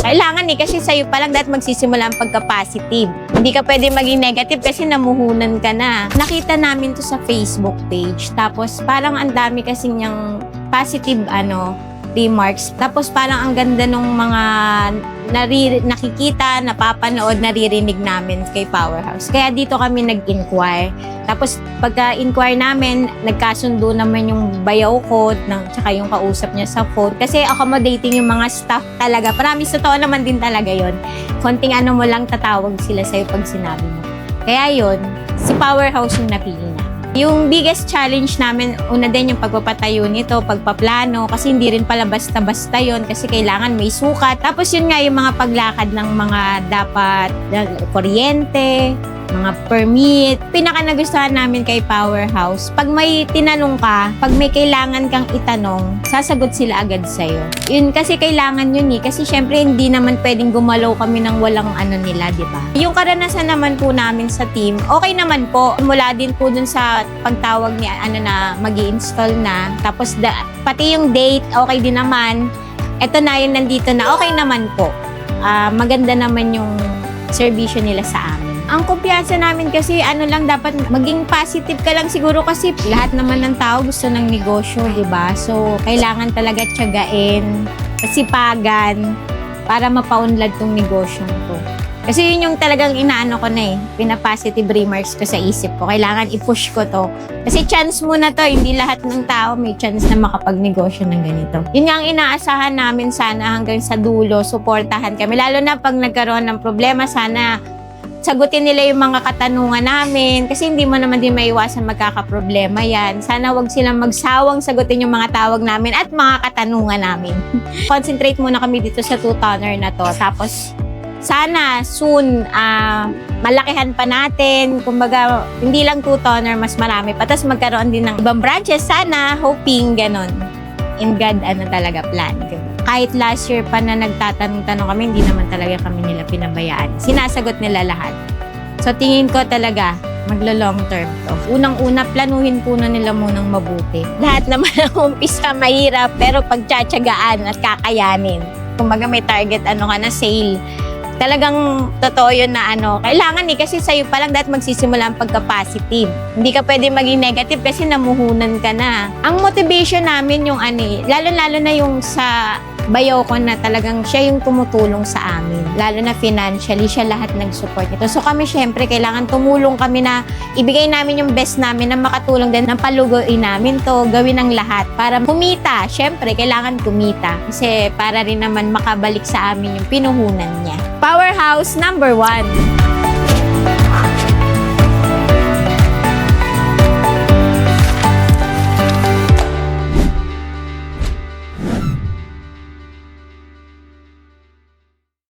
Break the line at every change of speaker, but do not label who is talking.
Kailangan kasi sa'yo pa lang dahil magsisimula ang pagka-positive. Hindi ka pwede maging negative kasi namuhunan ka na. Nakita namin to sa Facebook page. Tapos parang ang dami kasi niyang positive remarks. Tapos parang ang ganda nung mga nakikita, napapanood, naririnig namin kay Powerhouse. Kaya dito kami nag-inquire. Tapos pagka-inquire namin, nagkasundo naman yung bayaw ko, tsaka yung kausap niya sa phone. Kasi accommodating yung mga staff talaga. Promise, totoo naman din talaga yon. Konting mo lang tatawag sila sa'yo pag sinabi mo. Kaya yon, si Powerhouse yung napili na. Yung biggest challenge namin, una din yung pagpapatayo nito, pagpaplano, kasi hindi rin pala basta-basta yun, kasi kailangan may sukat. Tapos yun nga yung mga paglakad ng mga dapat kuryente, mga permit. Pinaka nagustuhan namin kay Powerhouse, pag may tinanong ka, pag may kailangan kang itanong, sasagot sila agad sa'yo. Yun kasi kailangan yun kasi syempre hindi naman pwedeng gumalaw kami ng walang nila, di ba? Yung karanasan naman po namin sa team, okay naman po. Mula din po dun sa pagtawag ni na magi-install na. Tapos pati yung date, okay din naman. Eto na yun, nandito na, okay naman po. Maganda naman yung serbisyo nila sa amin. Ang kumpiyansa namin kasi lang dapat maging positive ka lang siguro kasi lahat naman ng tao gusto ng negosyo, di ba? So, kailangan talaga tiyagain, kasipagan para mapaunlad tong negosyo to. Kasi yun yung talagang inaano ko na pina-positive remarks ko sa isip ko. Kailangan i-push ko to. Kasi chance mo na to, hindi lahat ng tao may chance na makapagnegosyo ng ganito. Yun nga ang inaasahan namin sana hanggang sa dulo, suportahan kami. Lalo na pag nagkaroon ng problema, sana sagutin nila yung mga katanungan namin kasi hindi mo naman din maiwasan magkakaproblema yan. Sana wag silang magsawang sagutin yung mga tawag namin at mga katanungan namin. Concentrate muna kami dito sa 2-tonner na to. Tapos sana soon malakihan pa natin. Kumbaga, hindi lang 2-tonner, mas marami pa. Tapos magkaroon din ng ibang branches. Sana, hoping, ganon. In God, talaga plan. Kahit last year pa na nagtatanong-tanong kami, hindi naman talaga kami nila pinabayaan. Sinasagot nila lahat. So, tingin ko talaga, maglo-long term to. Unang-una, planuhin po na nila munang mabuti. Lahat naman ang umpisa mahirap, pero pagtsatsagaan at kakayanin. Kumbaga may target, ka na, sale. Talagang totoo yun na kailangan kasi sa'yo pa lang dahil magsisimula ang pagka-positive. Hindi ka pwede maging negative kasi namuhunan ka na. Ang motivation namin yung lalo-lalo na yung sa bayaw ko na talagang siya yung tumutulong sa amin. Lalo na financially, siya lahat nag-support nito. So kami syempre, kailangan tumulong kami na ibigay namin yung best namin na makatulong din na paluguin namin to, gawin ang lahat para kumita. Syempre, kailangan kumita. Kasi para rin naman makabalik sa amin yung pinuhunan niya. Powerhouse number 1.